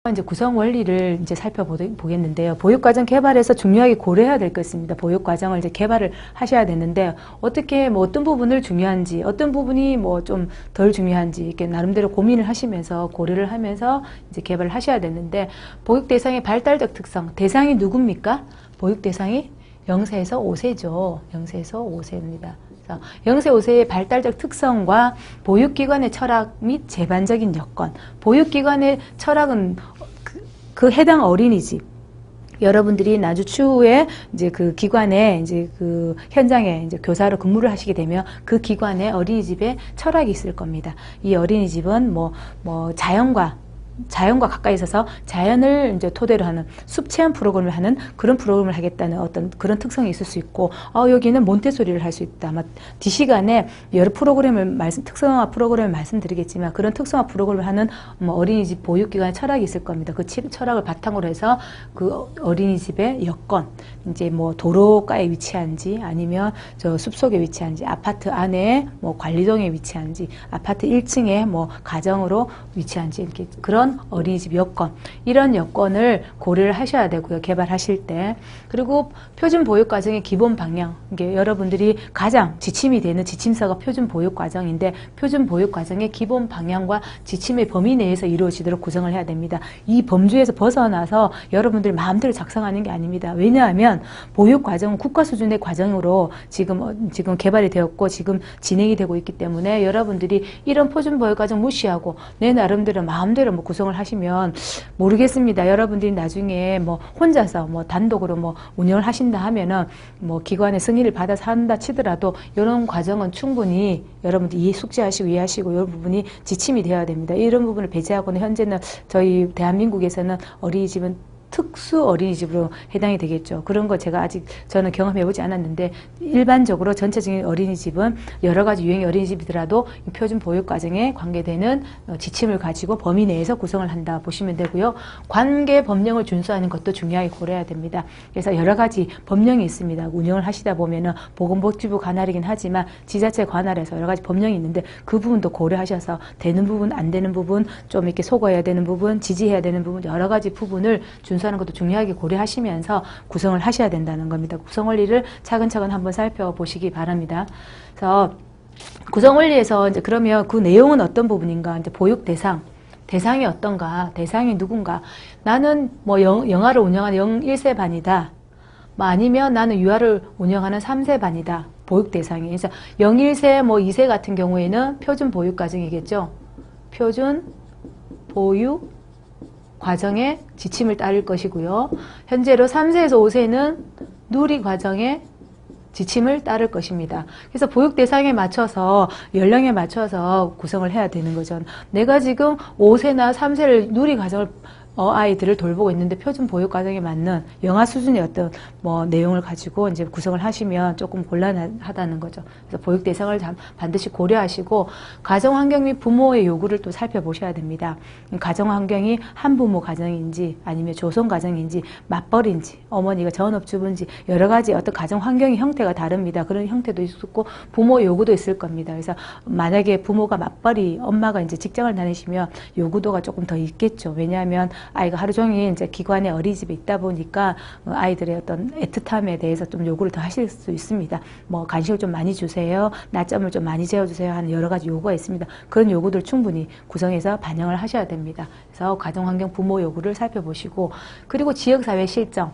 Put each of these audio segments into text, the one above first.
이제 구성 원리를 이제 살펴보겠는데요. 보육과정 개발에서 중요하게 고려해야 될 것입니다. 보육과정을 이제 개발을 하셔야 되는데, 어떻게, 뭐 어떤 부분을 중요한지, 어떤 부분이 뭐 좀 덜 중요한지, 이렇게 나름대로 고민을 하시면서, 고려를 하면서 이제 개발을 하셔야 되는데, 보육 대상의 발달적 특성, 대상이 누굽니까? 보육 대상이 0세에서 5세죠. 0세에서 5세입니다. 0세, 5세의 발달적 특성과 보육기관의 철학 및 제반적인 여건. 보육기관의 철학은 그 해당 어린이집, 여러분들이 나주 추후에 이제 그 기관에 이제 그 현장에 이제 교사로 근무를 하시게 되면 그 기관에 어린이집에 철학이 있을 겁니다. 이 어린이집은 뭐 자연과 가까이 있어서 자연을 이제 토대로 하는 숲 체험 프로그램을 하는 그런 프로그램을 하겠다는 어떤 그런 특성이 있을 수 있고, 여기는 몬테소리를 할 수 있다. 아마 뒤 시간에 여러 프로그램을 특성화 프로그램을 말씀드리겠지만, 그런 특성화 프로그램을 하는 뭐 어린이집 보육기관의 철학이 있을 겁니다. 그 철학을 바탕으로 해서 그 어린이집의 여건, 이제 뭐 도로가에 위치한지, 아니면 저 숲속에 위치한지, 아파트 안에 뭐 관리동에 위치한지, 아파트 1층에 뭐 가정으로 위치한지, 이렇게 그런 어린이집 여건, 이런 여건을 고려를 하셔야 되고요. 개발하실 때. 그리고 표준 보육 과정의 기본 방향, 이게 여러분들이 가장 지침이 되는 지침서가 표준 보육 과정인데, 표준 보육 과정의 기본 방향과 지침의 범위 내에서 이루어지도록 구성을 해야 됩니다. 이 범주에서 벗어나서 여러분들이 마음대로 작성하는 게 아닙니다. 왜냐하면 보육 과정은 국가 수준의 과정으로 지금 개발이 되었고 지금 진행이 되고 있기 때문에, 여러분들이 이런 표준 보육 과정 무시하고 내 나름대로 마음대로 뭐 구성을 하시면 모르겠습니다. 여러분들이 나중에 뭐 혼자서 뭐 단독으로 뭐 운영을 하신다 하면은 뭐 기관의 승인을 받아서 한다 치더라도, 이런 과정은 충분히 여러분들이 숙지하시고 이해하시고 이런 부분이 지침이 되어야 됩니다. 이런 부분을 배제하고는 현재는 저희 대한민국에서는 어린이집은 특수 어린이집으로 해당이 되겠죠. 그런 거 제가 아직 저는 경험해보지 않았는데, 일반적으로 전체적인 어린이집은 여러 가지 유형의 어린이집이더라도 표준 보육 과정에 관계되는 지침을 가지고 범위 내에서 구성을 한다 보시면 되고요. 관계 법령을 준수하는 것도 중요하게 고려해야 됩니다. 그래서 여러 가지 법령이 있습니다. 운영을 하시다 보면은 보건복지부 관할이긴 하지만 지자체 관할에서 여러 가지 법령이 있는데, 그 부분도 고려하셔서 되는 부분, 안 되는 부분, 좀 이렇게 속아야 되는 부분, 지지해야 되는 부분, 여러 가지 부분을 준수하는 것도 중요하게 고려하시면서 구성을 하셔야 된다는 겁니다. 구성 원리를 차근차근 한번 살펴보시기 바랍니다. 그래서 구성 원리에서 이제 그러면 그 내용은 어떤 부분인가? 이제 보육 대상이 어떤가? 대상이 누군가? 나는 뭐 영아를 운영하는 0-1세 반이다. 뭐 아니면 나는 유아를 운영하는 3세 반이다. 보육 대상이. 그래서 0-1세, 뭐 2세 같은 경우에는 표준 보육 과정이겠죠. 표준 보육 과정의 지침을 따를 것이고요. 현재로 3세에서 5세는 누리 과정의 지침을 따를 것입니다. 그래서 보육 대상에 맞춰서, 연령에 맞춰서 구성을 해야 되는 거죠. 내가 지금 5세나 3세를 누리 과정을 아이들을 돌보고 있는데 표준 보육 과정에 맞는 영아 수준의 어떤 뭐 내용을 가지고 이제 구성을 하시면 조금 곤란하다는 거죠. 그래서 보육 대상을 반드시 고려하시고, 가정 환경 및 부모의 요구를 또 살펴보셔야 됩니다. 가정 환경이 한부모 가정인지, 아니면 조성 가정인지, 맞벌인지, 어머니가 전업주부인지, 여러 가지 어떤 가정 환경의 형태가 다릅니다. 그런 형태도 있었고 부모 요구도 있을 겁니다. 그래서 만약에 부모가 맞벌이, 엄마가 이제 직장을 다니시면 요구도가 조금 더 있겠죠. 왜냐하면 아이가 하루 종일 이제 기관에 어린이집에 있다 보니까 아이들의 어떤 애틋함에 대해서 좀 요구를 더 하실 수 있습니다. 뭐 간식을 좀 많이 주세요, 낮잠을 좀 많이 재워주세요 하는 여러 가지 요구가 있습니다. 그런 요구들 충분히 구성해서 반영을 하셔야 됩니다. 그래서 가정환경 부모 요구를 살펴보시고, 그리고 지역사회 실정,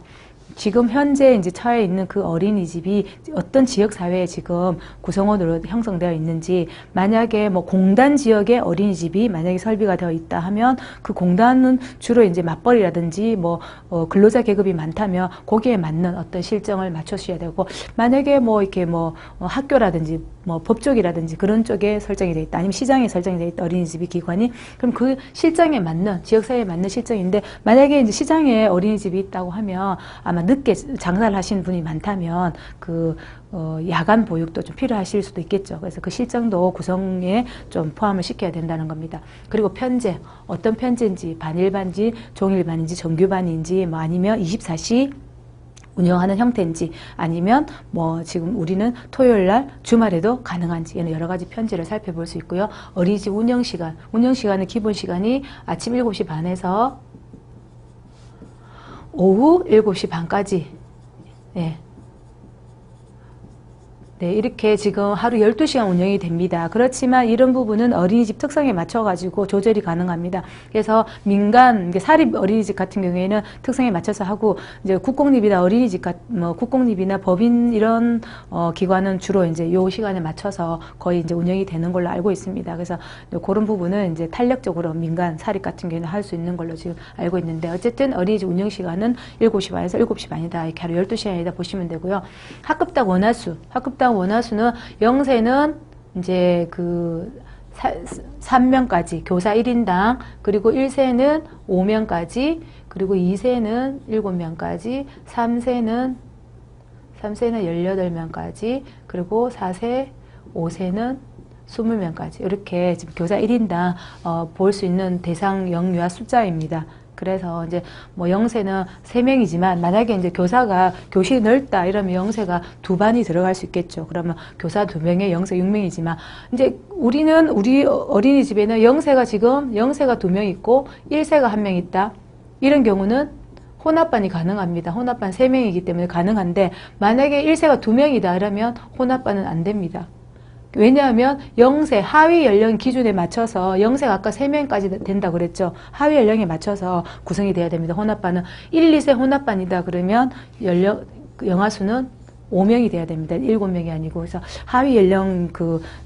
지금 현재 이제 처해 있는 그 어린이집이 어떤 지역사회에 지금 구성원으로 형성되어 있는지, 만약에 뭐 공단 지역의 어린이집이 만약에 설비가 되어 있다 하면 그 공단은 주로 이제 맞벌이라든지 뭐 근로자 계급이 많다면 거기에 맞는 어떤 실정을 맞춰주셔야 되고, 만약에 뭐 이렇게 뭐 학교라든지 뭐 법조기라든지 그런 쪽에 설정이 되어 있다, 아니면 시장에 설정이 되어 있다, 어린이집이 기관이, 그럼 그 실정에 맞는, 지역사회에 맞는 실정인데, 만약에 이제 시장에 어린이집이 있다고 하면 아마 늦게 장사를 하시는 분이 많다면 그 야간 보육도 좀 필요하실 수도 있겠죠. 그래서 그 실정도 구성에 좀 포함을 시켜야 된다는 겁니다. 그리고 편제, 어떤 편제인지, 반일반인지, 종일반인지, 정규반인지, 뭐 아니면 24시 운영하는 형태인지, 아니면 뭐 지금 우리는 토요일날 주말에도 가능한지, 이런 여러 가지 편제를 살펴볼 수 있고요. 어린이집 운영시간은 기본 시간이 아침 7시 반에서 오후 7시 반까지 네. 네, 이렇게 지금 하루 12시간 운영이 됩니다. 그렇지만 이런 부분은 어린이집 특성에 맞춰가지고 조절이 가능합니다. 그래서 민간, 사립 어린이집 같은 경우에는 특성에 맞춰서 하고, 이제 국공립이나 어린이집, 국공립이나 법인 이런, 기관은 주로 이제 요 시간에 맞춰서 거의 이제 운영이 되는 걸로 알고 있습니다. 그래서 그런 부분은 이제 탄력적으로 민간, 사립 같은 경우에는 할 수 있는 걸로 지금 알고 있는데, 어쨌든 어린이집 운영 시간은 7시 반에서 7시 반이다. 이렇게 하루 12시간이다 보시면 되고요. 학급당 원화수는 0세는 이제 3명까지 교사 1인당, 그리고 1세는 5명까지, 그리고 2세는 7명까지, 3세는 18명까지, 그리고 4세, 5세는 20명까지 이렇게 지금 교사 1인당 볼 수 있는 대상 영유아 숫자입니다. 그래서 이제 뭐 영세는 3명이지만 만약에 이제 교사가 교실이 넓다 이러면 영세가 2반이 들어갈 수 있겠죠. 그러면 교사 2명에 영세 6명이지만 이제 우리 어린이집에는 영세가 2명 있고 1세가 1명 있다. 이런 경우는 혼합반이 가능합니다. 혼합반 3명이기 때문에 가능한데 만약에 1세가 2명이다 이러면 혼합반은 안 됩니다. 왜냐하면 0세 하위 연령 기준에 맞춰서 0세가 아까 3명까지 된다 그랬죠. 하위 연령에 맞춰서 구성이 돼야 됩니다. 혼합반은 1, 2세 혼합반이다 그러면 영아수는 5명이 돼야 됩니다. 7명이 아니고. 그래서 하위 연령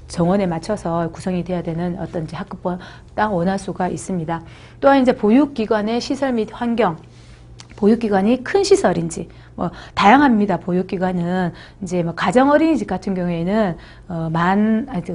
정원에 맞춰서 구성이 돼야 되는 어떤 이제 학급당 원화수가 있습니다. 또한 이제 보육기관의 시설 및 환경, 보육기관이 큰 시설인지 다양합니다. 보육기관은 이제 가정어린이집 같은 경우에는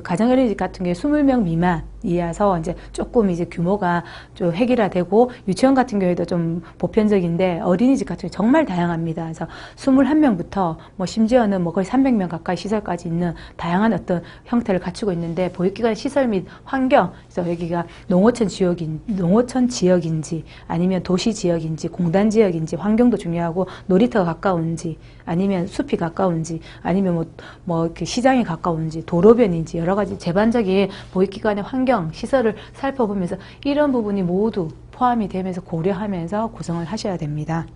가정어린이집 같은 경우에 20명 미만이어서 이제 조금 이제 규모가 좀 획일화되고 유치원 같은 경우에도 좀 보편적인데 어린이집 같은 경우 정말 다양합니다. 그래서 21명부터 심지어는 거의 300명 가까이 시설까지 있는 다양한 어떤 형태를 갖추고 있는데 보육기관 시설 및 환경, 그래서 여기가 농어촌 지역인지 아니면 도시 지역인지 공단 지역인지 환경도 중요하고 놀이터가 가까운지 아니면 숲이 가까운지 아니면 이렇게 시장이 가까운지 도로변인지 여러 가지 제반적인 보육기관의 환경, 시설을 살펴보면서 이런 부분이 모두 포함이 되면서 고려하면서 구성을 하셔야 됩니다.